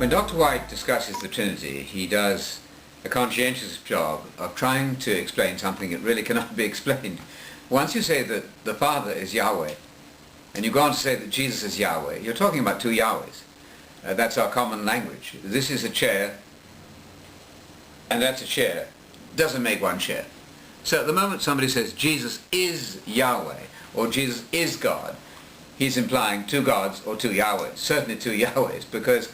When Dr. White discusses the Trinity, he does a conscientious job of trying to explain something that really cannot be explained. Once you say that the Father is Yahweh, and you go on to say that Jesus is Yahweh, you're talking about two Yahwehs. That's our common language. This is a chair, and that's a chair. Doesn't make one chair. So at the moment somebody says Jesus is Yahweh, or Jesus is God, he's implying two gods or two Yahwehs, certainly two Yahwehs, because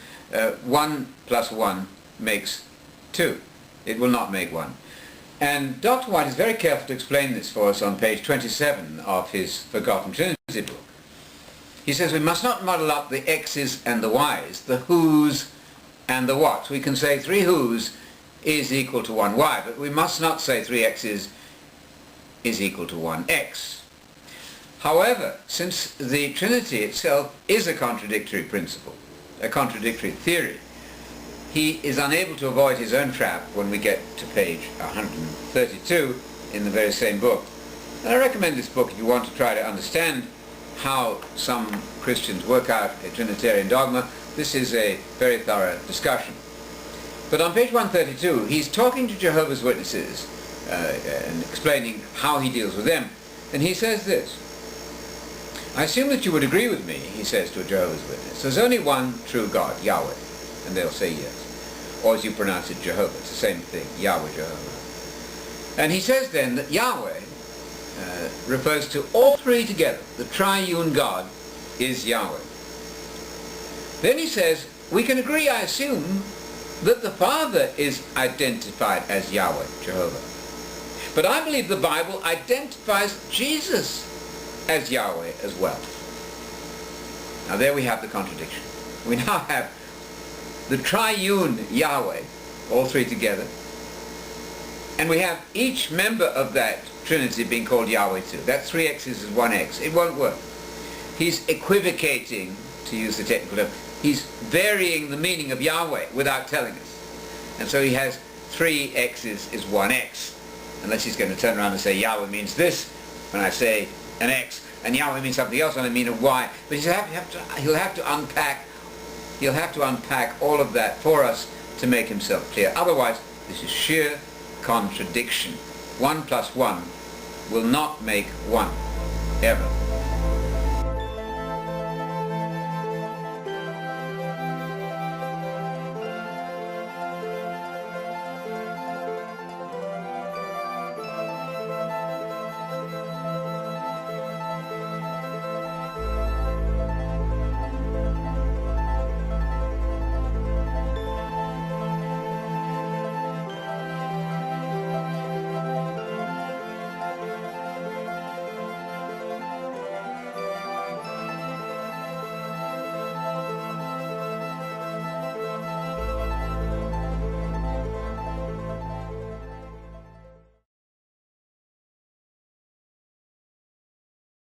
1 plus 1 makes 2. It will not make 1. And Dr. White is very careful to explain this for us on page 27 of his Forgotten Trinity book. He says we must not muddle up the X's and the Y's, the who's and the what's. We can say 3 who's is equal to 1 y, but we must not say 3 x's is equal to 1 x. However, since the Trinity itself is a contradictory principle, a contradictory theory, he is unable to avoid his own trap when we get to page 132 in the very same book. And I recommend this book if you want to try to understand how some Christians work out a Trinitarian dogma. This is a very thorough discussion. But on page 132, he's talking to Jehovah's Witnesses and explaining how he deals with them. And he says this: I assume that you would agree with me, he says to a Jehovah's Witness. There's only one true God, Yahweh. And they'll say yes. Or as you pronounce it, Jehovah. It's the same thing, Yahweh, Jehovah. And he says then that Yahweh refers to all three together. The triune God is Yahweh. Then he says, we can agree, I assume, that the Father is identified as Yahweh, Jehovah. But I believe the Bible identifies Jesus as Yahweh as well. Now there we have the contradiction. We now have the triune Yahweh, all three together, and we have each member of that Trinity being called Yahweh too. That's 3 x's is 1 x. It won't work. He's equivocating, to use the technical term. He's varying the meaning of Yahweh without telling us. And so he has 3 x's is 1 x. Unless he's going to turn around and say Yahweh means this when I say an x, and Yahweh means something else when I mean a y. But he'll have to unpack all of that for us to make himself clear. Otherwise, this is sheer contradiction. 1 plus 1 will not make 1, ever.